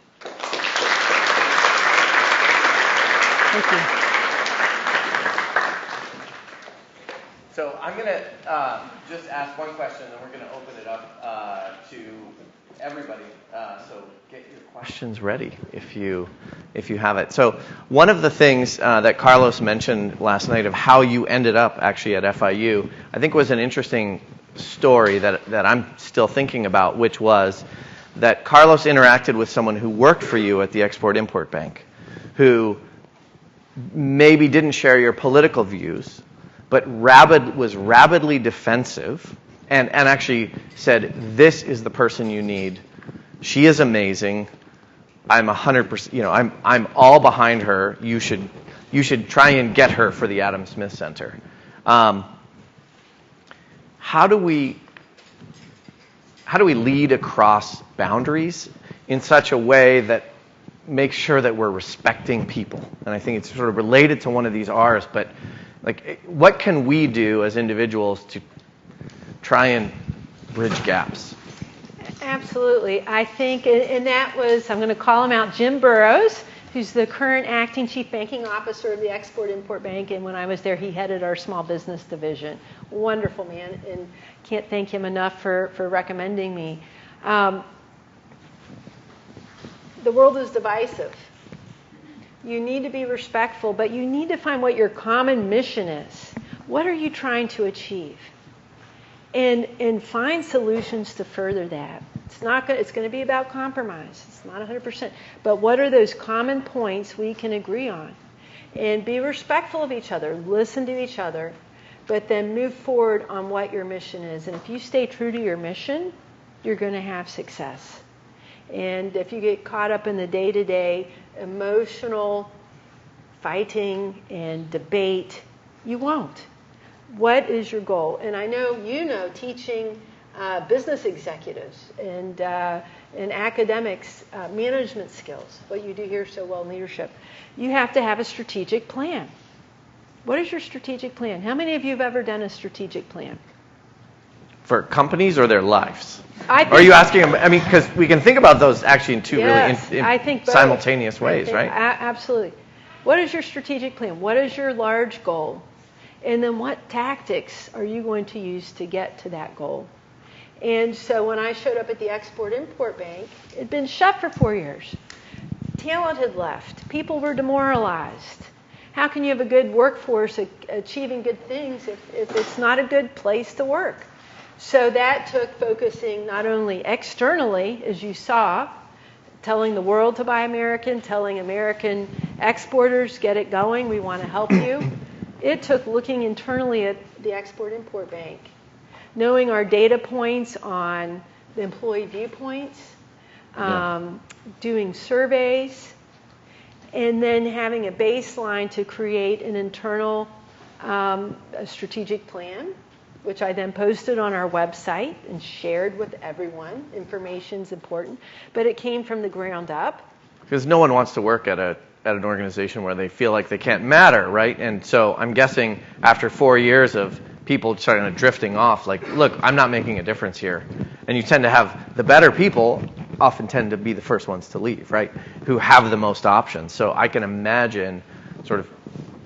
Thank you. So I'm going to just ask one question, and then we're going to open it up to everybody. So get your questions ready if you have it. So one of the things that Carlos mentioned last night of how you ended up actually at FIU, I think was an interesting story that I'm still thinking about, which was that Carlos interacted with someone who worked for you at the Export-Import Bank, who maybe didn't share your political views, but was rabidly defensive and actually said, this is the person you need. She is amazing. I'm 100%, I'm all behind her. You should try and get her for the Adam Smith Center. How do we lead across boundaries in such a way that makes sure that we're respecting people? And I think it's sort of related to one of these R's, but what can we do as individuals to try and bridge gaps? Absolutely. I think, and that was, I'm going to call him out, Jim Burrows, who's the current acting chief banking officer of the Export-Import Bank. And when I was there, he headed our small business division. Wonderful man, and can't thank him enough for recommending me. The world is divisive. You need to be respectful, but you need to find what your common mission is. What are you trying to achieve? And find solutions to further that. It's going to be about compromise. It's not 100%. But what are those common points we can agree on? And be respectful of each other. Listen to each other. But then move forward on what your mission is. And if you stay true to your mission, you're going to have success. And if you get caught up in the day-to-day emotional fighting and debate, you won't. What is your goal? And I know teaching business executives and academics, management skills, what you do here so well in leadership. You have to have a strategic plan. What is your strategic plan? How many of you have ever done a strategic plan? For companies or their lives? Or are you asking them, I mean, because we can think about those actually in two really simultaneous ways, right? Absolutely. What is your strategic plan? What is your large goal? And then what tactics are you going to use to get to that goal? And so when I showed up at the Export-Import Bank, it had been shut for 4 years. Talent had left. People were demoralized. How can you have a good workforce achieving good things if it's not a good place to work? So that took focusing not only externally, as you saw, telling the world to buy American, telling American exporters, get it going, we want to help you. It took looking internally at the Export-Import Bank, knowing our data points on the employee viewpoints, doing surveys, and then having a baseline to create an internal a strategic plan, which I then posted on our website and shared with everyone. Information's important, but it came from the ground up. Because no one wants to work at an organization where they feel like they can't matter, right? And so I'm guessing after 4 years of people starting to drifting off, like, look, I'm not making a difference here. And you tend to have the better people often tend to be the first ones to leave, right? Who have the most options. So I can imagine sort of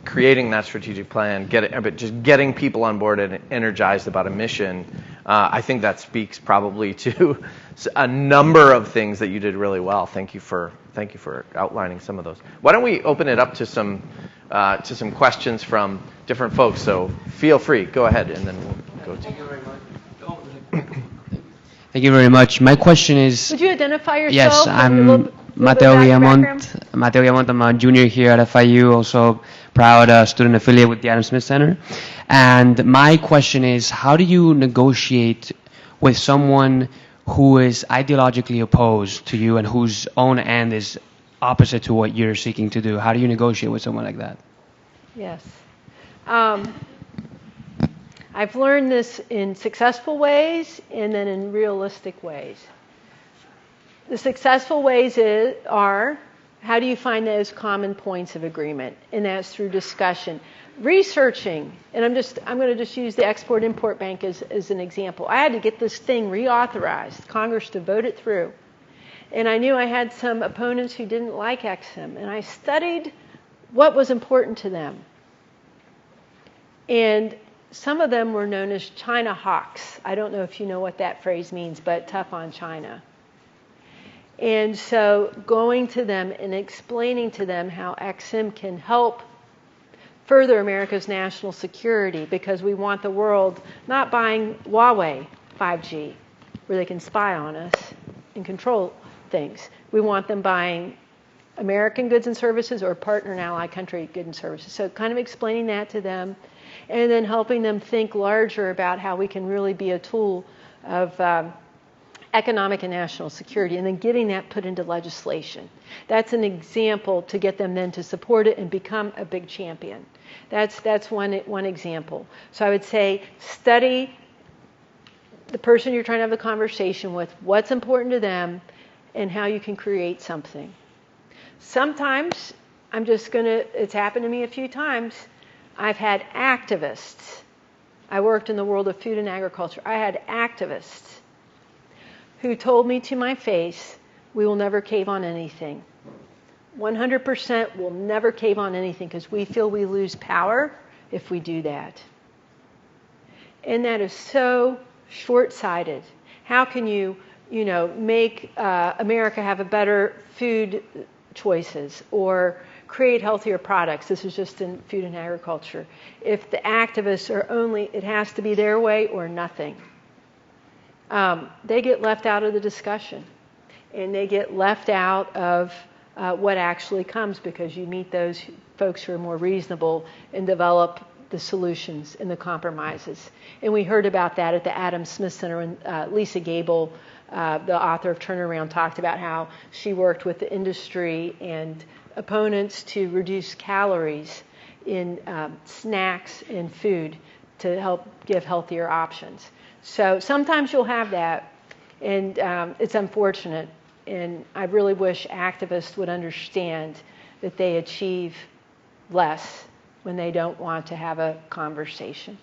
creating that strategic plan, but just getting people on board and energized about a mission. I think that speaks probably to a number of things that you did really well. Thank you for outlining some of those. Why don't we open it up to some questions from different folks? So feel free, go ahead, and then we'll go to. Thank you very much. Thank you very much. My question is. Would you identify yourself? Yes, I'm Mateo Guillamont. I'm a junior here at FIU, also proud student affiliate with the Adam Smith Center. And my question is, how do you negotiate with someone who is ideologically opposed to you and whose own end is opposite to what you're seeking to do? How do you negotiate with someone like that? Yes. I've learned this in successful ways and then in realistic ways. The successful ways are, how do you find those common points of agreement? And that's through discussion. Researching, and I'm going to just use the Export-Import Bank as an example. I had to get this thing reauthorized, Congress to vote it through. And I knew I had some opponents who didn't like EXIM, and I studied what was important to them. And some of them were known as China hawks. I don't know if you know what that phrase means, but tough on China. And so going to them and explaining to them how EXIM can help further America's national security, because we want the world not buying Huawei 5G, where they can spy on us and control things. We want them buying American goods and services or partner and ally country goods and services. So kind of explaining that to them, and then helping them think larger about how we can really be a tool of economic and national security, and then getting that put into legislation. That's an example to get them then to support it and become a big champion. That's one example. So I would say study the person you're trying to have a conversation with, what's important to them, and how you can create something. Sometimes it's happened to me a few times, I've had activists. I worked in the world of food and agriculture. I had activists who told me to my face, we will never cave on anything. 100% will never cave on anything because we feel we lose power if we do that. And that is so short-sighted. How can you make America have a better food choices or create healthier products? This is just in food and agriculture. If the activists are only, it has to be their way or nothing. They get left out of the discussion, and they get left out of what actually comes, because you meet those folks who are more reasonable and develop the solutions and the compromises. And we heard about that at the Adam Smith Center when Lisa Gable, the author of Turnaround, talked about how she worked with the industry and opponents to reduce calories in snacks and food to help give healthier options. So sometimes you'll have that, and it's unfortunate. And I really wish activists would understand that they achieve less when they don't want to have a conversation.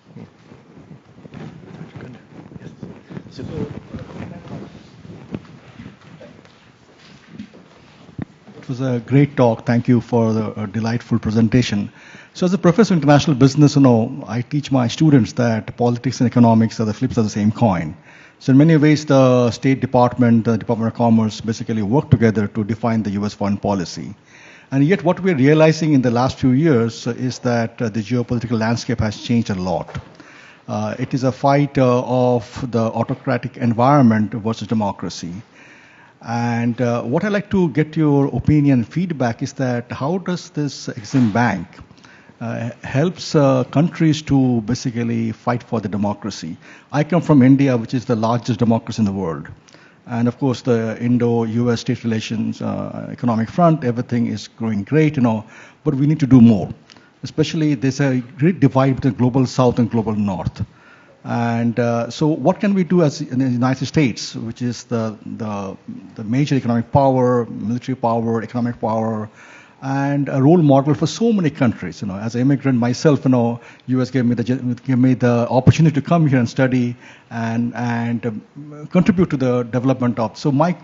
It was a great talk. Thank you for the delightful presentation. So as a professor of international business, I teach my students that politics and economics are the flips of the same coin. So in many ways, the State Department, the Department of Commerce basically work together to define the U.S. foreign policy. And yet what we're realizing in the last few years is that the geopolitical landscape has changed a lot. It is a fight of the autocratic environment versus democracy. And what I'd like to get your opinion and feedback is that how does this EXIM Bank helps countries to basically fight for the democracy? I come from India, which is the largest democracy in the world. And of course, the Indo-US state relations, economic front, everything is growing great, but we need to do more. Especially, there's a great divide between global South and global North. And so what can we do as in the United States, which is the major economic power, military power, economic power, and a role model for so many countries. As an immigrant myself, U.S. gave me the opportunity to come here and study and contribute to the development of. So my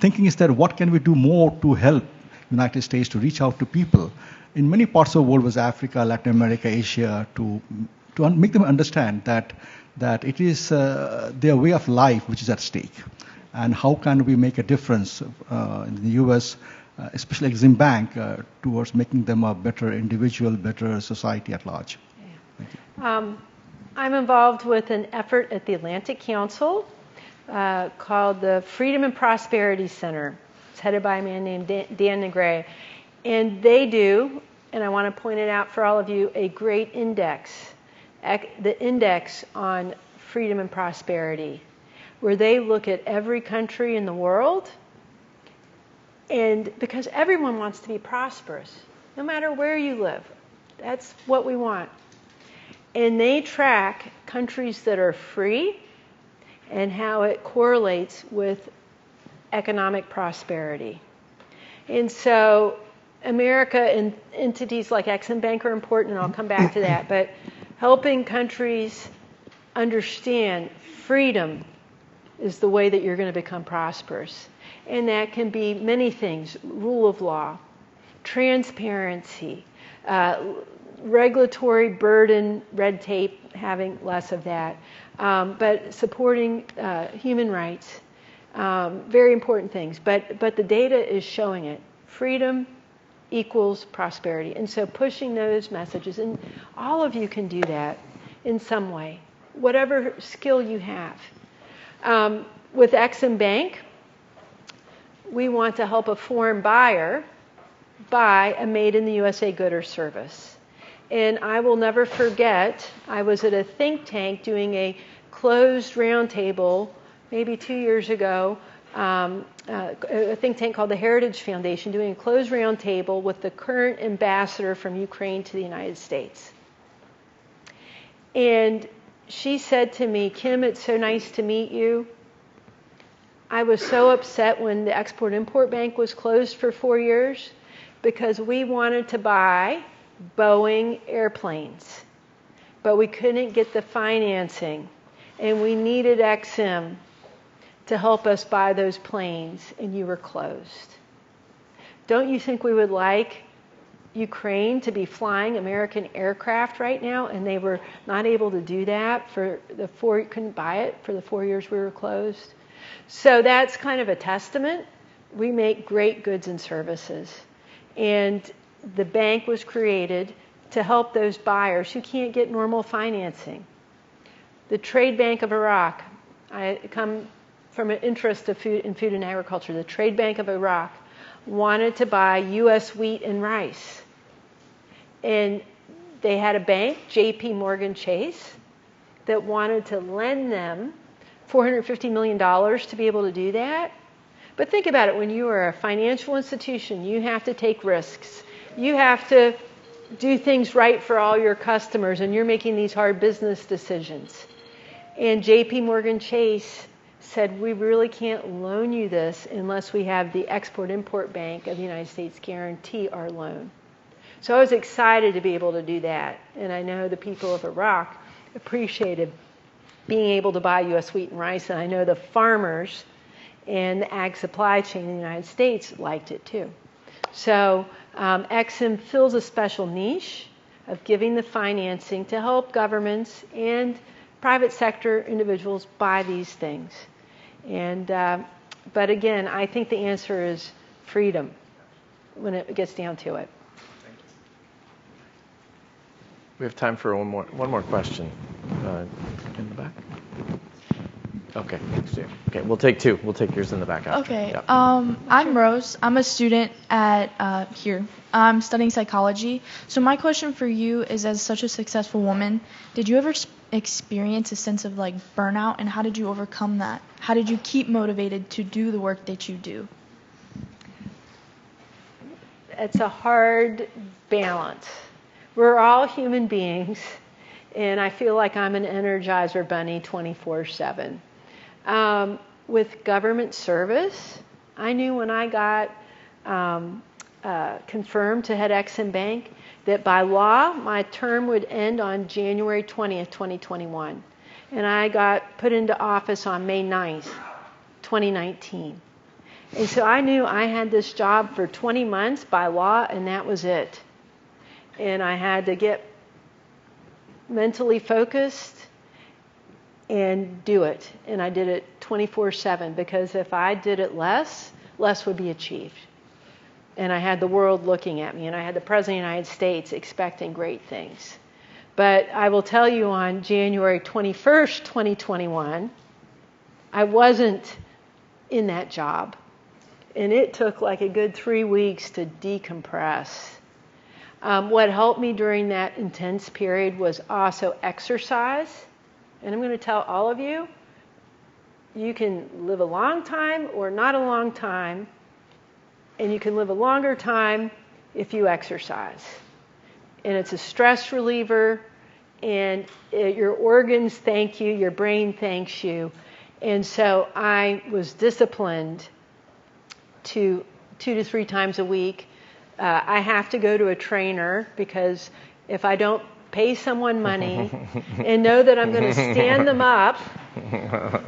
thinking is that what can we do more to help United States to reach out to people in many parts of the world, was Africa, Latin America, Asia, to make them understand that it is their way of life which is at stake, and how can we make a difference in the U.S. Especially EXIM Bank, towards making them a better individual, better society at large. Yeah. Thank you. I'm involved with an effort at the Atlantic Council called the Freedom and Prosperity Center. It's headed by a man named Dan Negre. And they do, and I want to point it out for all of you, a great index, the index on freedom and prosperity, where they look at every country in the world. And because everyone wants to be prosperous, no matter where you live, that's what we want. And they track countries that are free and how it correlates with economic prosperity. And so America and entities like EXIM Bank are important, and I'll come back to that, but helping countries understand freedom is the way that you're going to become prosperous. And that can be many things: rule of law, transparency, regulatory burden, red tape, having less of that, but supporting human rights, very important things. But the data is showing it. Freedom equals prosperity. And so pushing those messages, and all of you can do that in some way, whatever skill you have. With EXIM Bank, we want to help a foreign buyer buy a made-in-the-USA good or service. And I will never forget, I was at a think tank doing a closed roundtable maybe 2 years ago, a think tank called the Heritage Foundation, doing a closed roundtable with the current ambassador from Ukraine to the United States. And she said to me, "Kim, it's so nice to meet you. I was so upset when the Export-Import Bank was closed for 4 years because we wanted to buy Boeing airplanes, but we couldn't get the financing, and we needed EXIM to help us buy those planes, and you were closed. Don't you think we would like Ukraine to be flying American aircraft right now, and they were not able to do that couldn't buy it for the 4 years we were closed?" So that's kind of a testament. We make great goods and services. And the bank was created to help those buyers who can't get normal financing. The Trade Bank of Iraq, I come from an interest in food and agriculture. The Trade Bank of Iraq wanted to buy U.S. wheat and rice. And they had a bank, J.P. Morgan Chase, that wanted to lend them $450 million to be able to do that. But think about it, when you are a financial institution, you have to take risks. You have to do things right for all your customers, and you're making these hard business decisions. And J.P. Morgan Chase said, we really can't loan you this unless we have the Export-Import Bank of the United States guarantee our loan. So I was excited to be able to do that. And I know the people of Iraq appreciated being able to buy U.S. wheat and rice. And I know the farmers and the ag supply chain in the United States liked it too. So EXIM fills a special niche of giving the financing to help governments and private sector individuals buy these things. And but again, I think the answer is freedom when it gets down to it. We have time for one more question. In the back. Okay, thanks, Jay. Okay, we'll take two. We'll take yours in the back after. Okay. Yeah. I'm Rose. I'm a student at here. I'm studying psychology. So my question for you is, as such a successful woman, did you ever experience a sense of like burnout, and how did you overcome that? How did you keep motivated to do the work that you do? It's a hard balance. We're all human beings, and I feel like I'm an Energizer bunny 24/7. With government service, I knew when I got confirmed to head EXIM Bank that by law my term would end on January 20th, 2021. And I got put into office on May 9th, 2019. And so I knew I had this job for 20 months by law, and that was it. And I had to get mentally focused and do it. And I did it 24/7, because if I did it less would be achieved. And I had the world looking at me, and I had the President of the United States expecting great things. But I will tell you, on January 21st, 2021, I wasn't in that job. And it took like a good 3 weeks to decompress. What helped me during that intense period was also exercise. And I'm going to tell all of you, you can live a long time or not a long time, and you can live a longer time if you exercise. And it's a stress reliever, and your organs thank you, your brain thanks you. And so I was disciplined to 2 to 3 times a week. I have to go to a trainer, because if I don't pay someone money and know that I'm going to stand them up,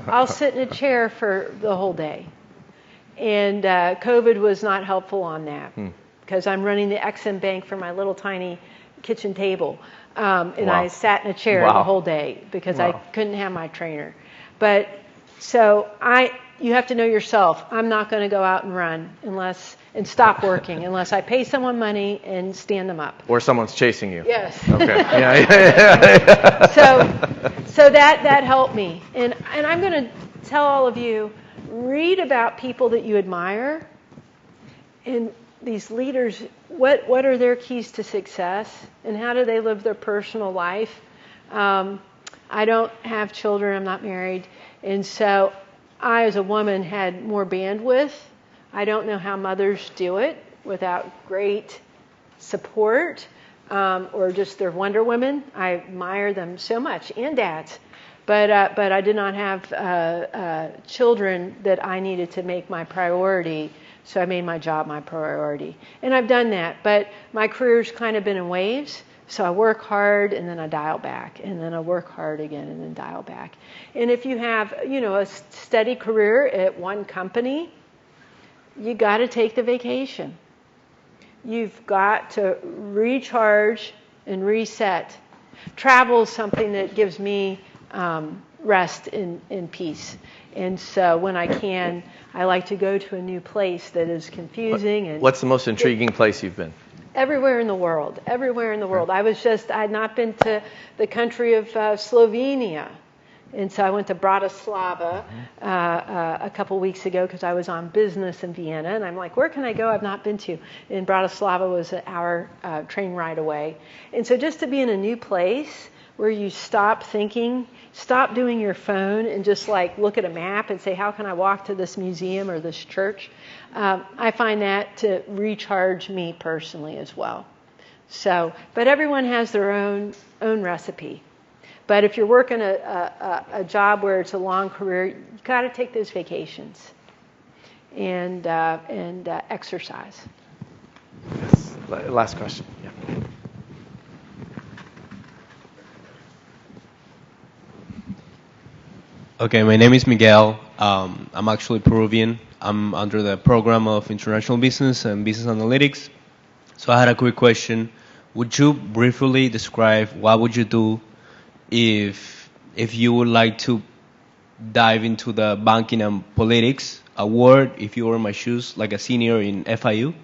I'll sit in a chair for the whole day. And COVID was not helpful on that, because I'm running the EXIM Bank from my little tiny kitchen table. And I sat in a chair the whole day because I couldn't have my trainer. But so you have to know yourself. I'm not going to go out and run and stop working unless I pay someone money and stand them up. Or someone's chasing you. Yes. Okay. Yeah. So that helped me. And I'm going to tell all of you, read about people that you admire, and these leaders, what are their keys to success, and how do they live their personal life? I don't have children. I'm not married. And so I, as a woman, had more bandwidth. I don't know how mothers do it without great support, or just they're Wonder Women. I admire them so much, and dads. But I did not have children that I needed to make my priority, so I made my job my priority. And I've done that, but my career's kind of been in waves. So I work hard, and then I dial back, and then I work hard again, and then dial back. And if you have, a steady career at one company, you got to take the vacation. You've got to recharge and reset. Travel is something that gives me rest in peace. And so when I can, I like to go to a new place that is confusing. What's the most intriguing place you've been? Everywhere in the world. I had not been to the country of Slovenia. And so I went to Bratislava a couple weeks ago because I was on business in Vienna. And I'm like, where can I go I've not been to? And Bratislava was an hour train ride away. And so just to be in a new place where you stop thinking, stop doing your phone, and just like look at a map and say, how can I walk to this museum or this church? I find that to recharge me personally as well. So, but everyone has their own recipe. But if you're working a job where it's a long career, you got to take those vacations and exercise. Yes. Last question. Yeah. Okay, my name is Miguel. I'm actually Peruvian. I'm under the program of International Business and Business Analytics. So I had a quick question. Would you briefly describe what would you do if you would like to dive into the banking and politics, a word, if you were in my shoes, like a senior in FIU?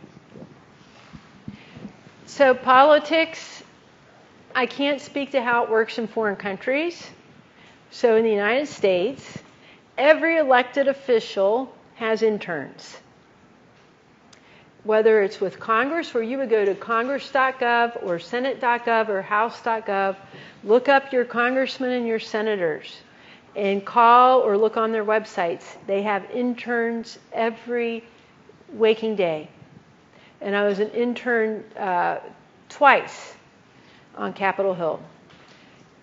So politics, I can't speak to how it works in foreign countries. So in the United States, every elected official has interns. Whether it's with Congress, where you would go to congress.gov or senate.gov or house.gov, look up your congressmen and your senators and call or look on their websites. They have interns every waking day. And I was an intern twice on Capitol Hill.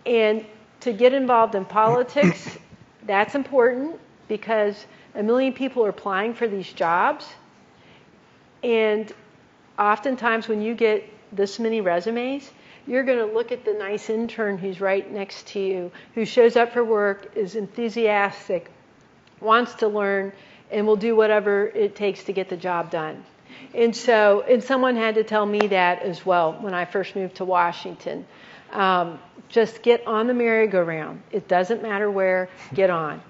And to get involved in politics, that's important because 1 million people are applying for these jobs. And oftentimes when you get this many resumes, you're going to look at the nice intern who's right next to you, who shows up for work, is enthusiastic, wants to learn, and will do whatever it takes to get the job done. And someone had to tell me that as well when I first moved to Washington. Just get on the merry-go-round. It doesn't matter where, get on.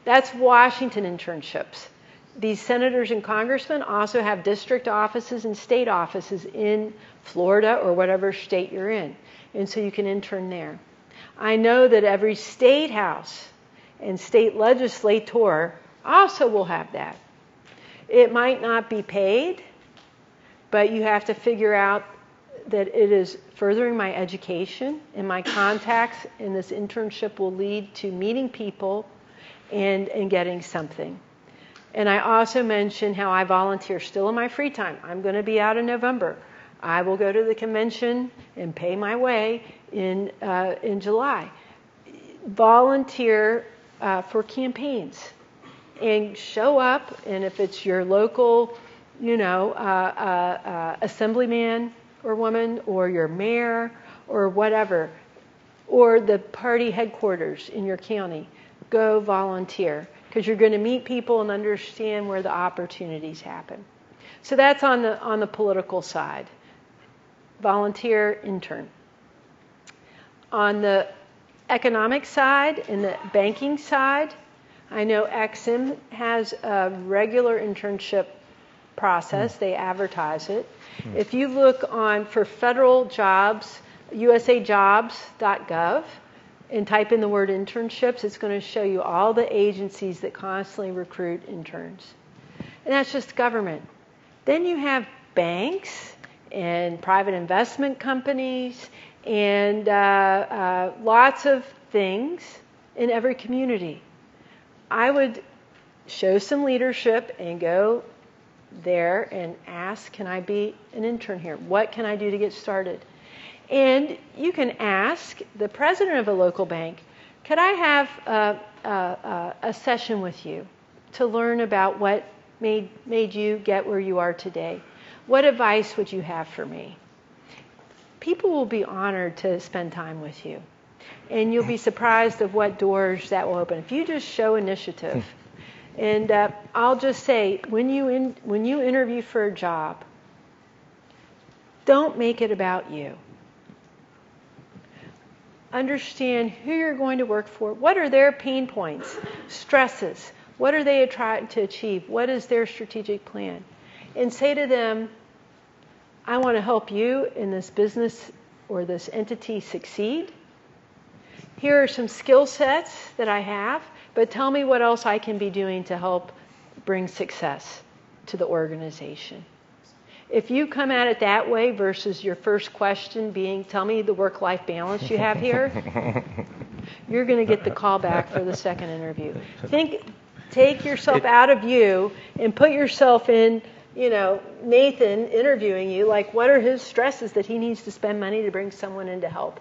That's Washington internships. These senators and congressmen also have district offices and state offices in Florida or whatever state you're in. And so you can intern there. I know that every state house and state legislator also will have that. It might not be paid, but you have to figure out that it is furthering my education and my contacts, and this internship will lead to meeting people and getting something. And I also mentioned how I volunteer still in my free time. I'm going to be out in November. I will go to the convention and pay my way in July. Volunteer for campaigns and show up. And if it's your local, assemblyman or woman, or your mayor, or whatever, or the party headquarters in your county, go volunteer, because you're going to meet people and understand where the opportunities happen. So that's on the political side. Volunteer, intern. On the economic side and the banking side, I know EXIM has a regular internship process. They advertise it. If you look for federal jobs, usajobs.gov, and type in the word internships, it's going to show you all the agencies that constantly recruit interns. And that's just government. Then you have banks and private investment companies and lots of things in every community. I would show some leadership and go there and ask, can I be an intern here? What can I do to get started? And you can ask the president of a local bank, could I have a session with you to learn about what made you get where you are today? What advice would you have for me? People will be honored to spend time with you. And you'll be surprised of what doors that will open. If you just show initiative. And I'll just say, when you interview for a job, don't make it about you. Understand who you're going to work for. What are their pain points, stresses? What are they trying to achieve? What is their strategic plan? And say to them, I want to help you in this business or this entity succeed. Here are some skill sets that I have, but tell me what else I can be doing to help bring success to the organization. If you come at it that way versus your first question being, tell me the work-life balance you have here, you're going to get the call back for the second interview. Take yourself out of you and put yourself in, Nathan interviewing you, like, what are his stresses that he needs to spend money to bring someone in to help?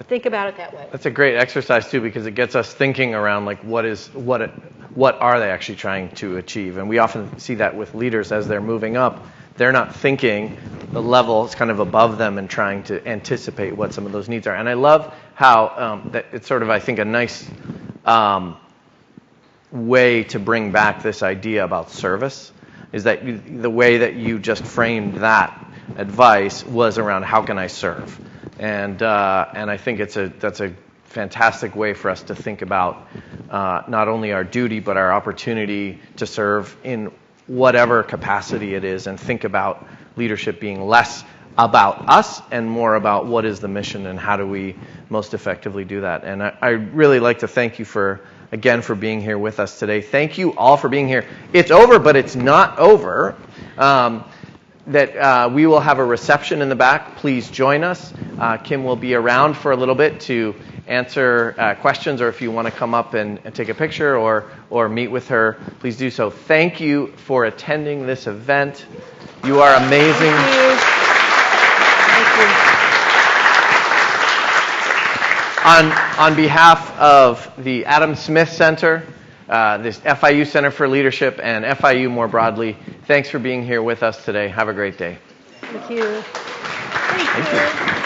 Think about it that way. That's a great exercise too, because it gets us thinking around like what are they actually trying to achieve? And we often see that with leaders as they're moving up. They're not thinking the level is kind of above them and trying to anticipate what some of those needs are. And I love how that it's sort of, I think, a nice way to bring back this idea about service, is that the way that you just framed that advice was around how can I serve? And I think that's a fantastic way for us to think about not only our duty but our opportunity to serve in whatever capacity it is, and think about leadership being less about us and more about what is the mission and how do we most effectively do that. And I really like to thank you for being here with us today. Thank you all for being here. It's over, but it's not over. We will have a reception in the back. Please join us. Kim will be around for a little bit to answer questions, or if you want to come up and take a picture or meet with her, please do so. Thank you for attending this event. You are amazing. Thank you. On behalf of the Adam Smith Center, this FIU Center for Leadership, and FIU more broadly, thanks for being here with us today. Have a great day. Thank you. Thank you.